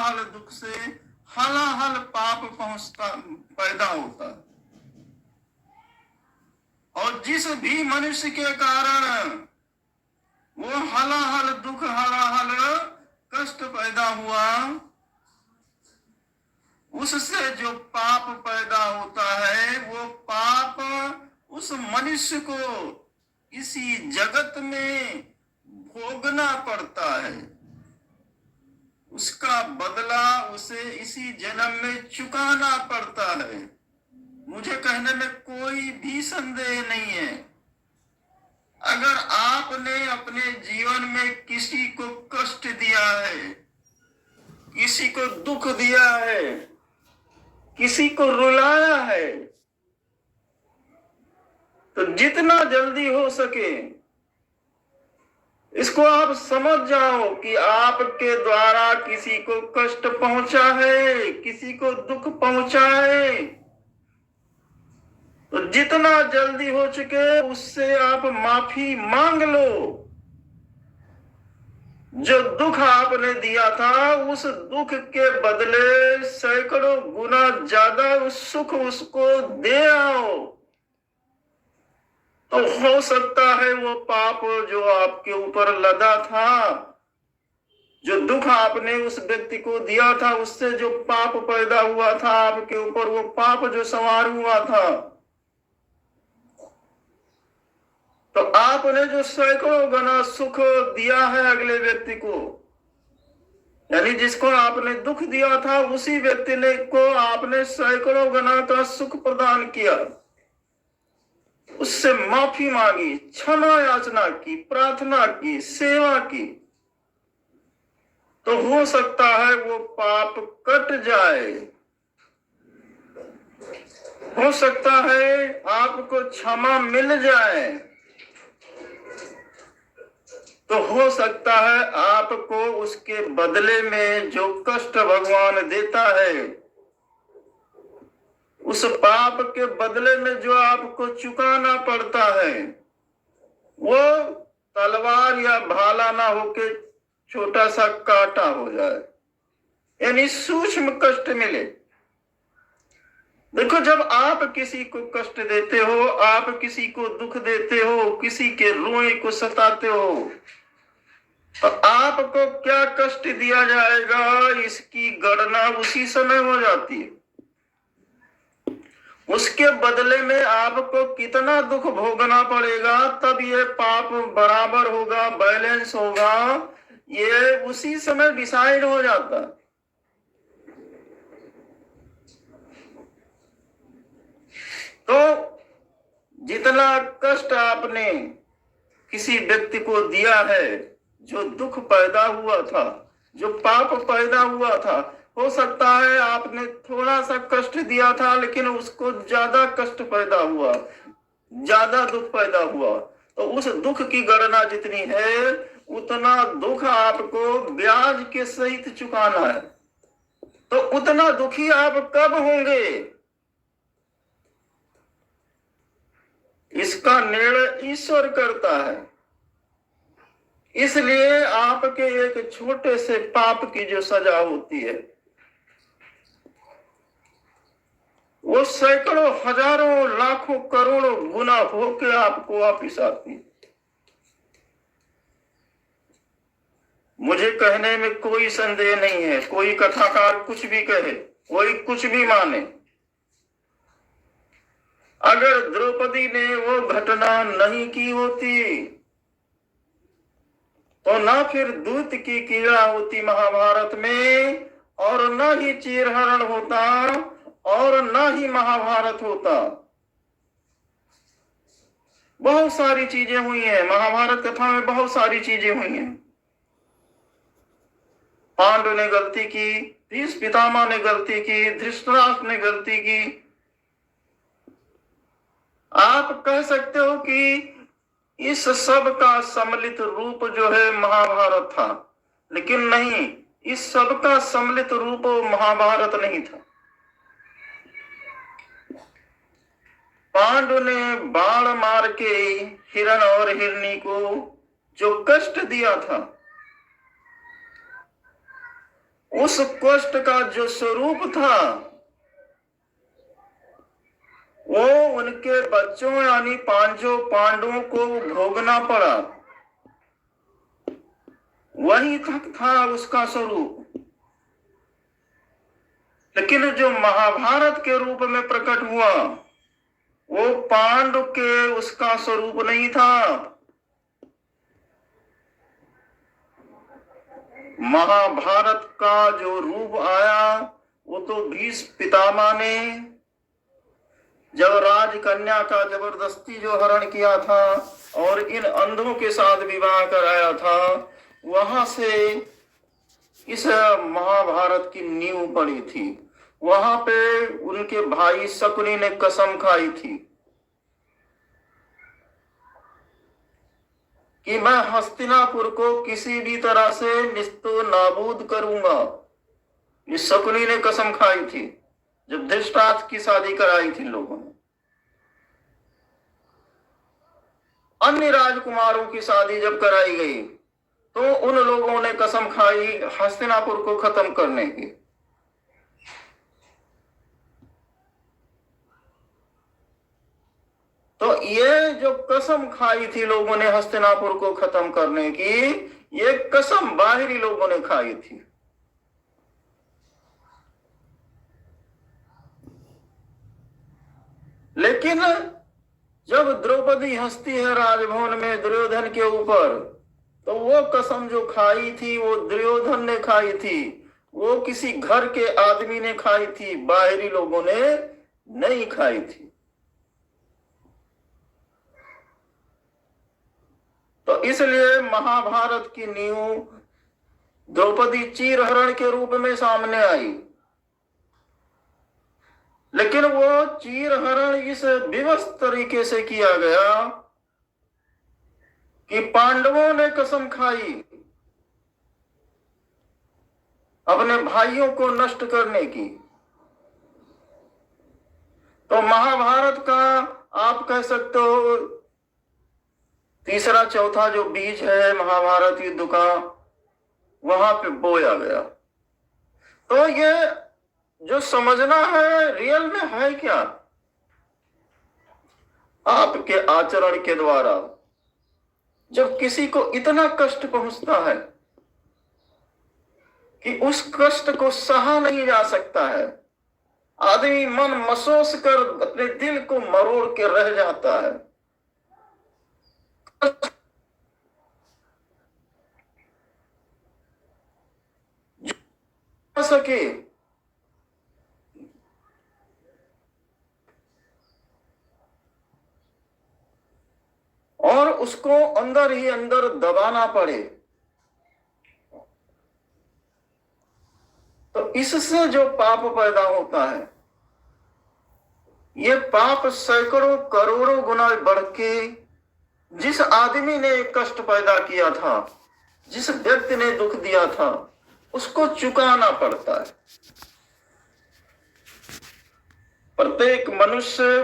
हलाहल दुख से हलाहल पाप पैदा होता है। और जिस भी मनुष्य के कारण वो हलाहल दुख हलाहल कष्ट पैदा हुआ, उससे जो पाप पैदा होता है वो पाप उस मनुष्य को इसी जगत में भोगना पड़ता है। उसका बदला उसे इसी जन्म में चुकाना पड़ता है। मुझे कहने में कोई भी संदेह नहीं है। अगर आपने अपने जीवन में किसी को कष्ट दिया है, किसी को दुख दिया है, किसी को रुलाया है, तो जितना जल्दी हो सके इसको आप समझ जाओ कि आपके द्वारा किसी को कष्ट पहुंचा है, किसी को दुख पहुंचा है, तो जितना जल्दी हो सके उससे आप माफी मांग लो। जो दुख आपने दिया था उस दुख के बदले सैकड़ों गुना ज्यादा उस सुख उसको दे आओ, तो हो सकता है वो पाप जो आपके ऊपर लदा था, जो दुख आपने उस व्यक्ति को दिया था, उससे जो पाप पैदा हुआ था आपके ऊपर, वो पाप जो सवार हुआ था, तो आपने जो सैकड़ों गुना सुख दिया है अगले व्यक्ति को, यानी जिसको आपने दुख दिया था उसी व्यक्ति ने को आपने सैकड़ों गुना का सुख प्रदान किया। उससे माफी मांगी, क्षमा याचना की, प्रार्थना की, सेवा की, तो हो सकता है वो पाप कट जाए। हो सकता है आपको क्षमा मिल जाए। तो हो सकता है आपको उसके बदले में जो कष्ट भगवान देता है, उस पाप के बदले में जो आपको चुकाना पड़ता है, वो तलवार या भाला ना होके छोटा सा कांटा हो जाए, यानी सूक्ष्म कष्ट मिले। देखो, जब आप किसी को कष्ट देते हो, आप किसी को दुख देते हो, किसी के रोए को सताते हो, तो आपको क्या कष्ट दिया जाएगा इसकी गणना उसी समय हो जाती है। उसके बदले में आपको कितना दुख भोगना पड़ेगा, तब ये पाप बराबर होगा, बैलेंस होगा, ये उसी समय डिसाइड हो जाता। तो जितना कष्ट आपने किसी व्यक्ति को दिया है, जो दुख पैदा हुआ था, जो पाप पैदा हुआ था, हो सकता है आपने थोड़ा सा कष्ट दिया था लेकिन उसको ज्यादा कष्ट पैदा हुआ, ज्यादा दुख पैदा हुआ, तो उस दुख की गणना जितनी है उतना दुख आपको ब्याज के सहित चुकाना है। तो उतना दुखी आप कब होंगे, इसका निर्णय ईश्वर करता है। इसलिए आपके एक छोटे से पाप की जो सजा होती है, वो सैकड़ों, हजारों, लाखों, करोड़ों गुना होके आपको वापिस आती है। मुझे कहने में कोई संदेह नहीं है, कोई कथाकार कुछ भी कहे, कोई कुछ भी माने, अगर द्रौपदी ने वो घटना नहीं की होती तो ना फिर दूत की कीड़ा होती महाभारत में, और ना ही चीरहरण होता, और ना ही महाभारत होता। बहुत सारी चीजें हुई हैं महाभारत कथा में, बहुत सारी चीजें हुई हैं। पांडु ने गलती की, भीष्म पितामह ने गलती की, धृतराष्ट्र ने गलती की। आप कह सकते हो कि इस सब का सम्मिलित रूप जो है महाभारत था, लेकिन नहीं, इस सब का सम्मिलित रूप महाभारत नहीं था। पांडु ने बाण मार के हिरण और हिरनी को जो कष्ट दिया था, उस कष्ट का जो स्वरूप था वो उनके बच्चों यानी पांचों पांडवों को भोगना पड़ा। वही तक था उसका स्वरूप। लेकिन जो महाभारत के रूप में प्रकट हुआ वो पांडव के उसका स्वरूप नहीं था। महाभारत का जो रूप आया वो तो भीष्म पितामह ने जब राजकन्या का जबरदस्ती जो हरण किया था और इन अंधों के साथ विवाह कराया था, वहां से इस महाभारत की नींव पड़ी थी। वहां पे उनके भाई शकुनी ने कसम खाई थी कि मैं हस्तिनापुर को किसी भी तरह से निस्तो नाबूद करूंगा। इस शकुनी ने कसम खाई थी जब धृतराष्ट्र की शादी कराई थी लोगों ने। अन्य राजकुमारों की शादी जब कराई गई तो उन लोगों ने कसम खाई हस्तिनापुर को खत्म करने की। तो ये जो कसम खाई थी लोगों ने हस्तिनापुर को खत्म करने की, ये कसम बाहरी लोगों ने खाई थी। लेकिन जब द्रौपदी हंसती है राजभवन में दुर्योधन के ऊपर, तो वो कसम जो खाई थी वो दुर्योधन ने खाई थी, वो किसी घर के आदमी ने खाई थी, बाहरी लोगों ने नहीं खाई थी। तो इसलिए महाभारत की नींव द्रौपदी चीरहरण के रूप में सामने आई। लेकिन वो चीरहरण इस विवश तरीके से किया गया कि पांडवों ने कसम खाई अपने भाइयों को नष्ट करने की। तो महाभारत का आप कह सकते हो तीसरा चौथा जो बीज है महाभारत युद्ध का, वहां पे बोया गया। तो ये जो समझना है रियल में है क्या, आपके आचरण के द्वारा जब किसी को इतना कष्ट पहुंचता है कि उस कष्ट को सहा नहीं जा सकता है, आदमी मन मसोस कर अपने दिल को मरोड़ के रह जाता है। सके और उसको अंदर ही अंदर दबाना पड़े, तो इससे जो पाप पैदा होता है, ये पाप सैकड़ों करोड़ों गुना बढ़ के जिस आदमी ने कष्ट पैदा किया था, जिस व्यक्ति ने दुख दिया था, उसको चुकाना पड़ता है। प्रत्येक मनुष्य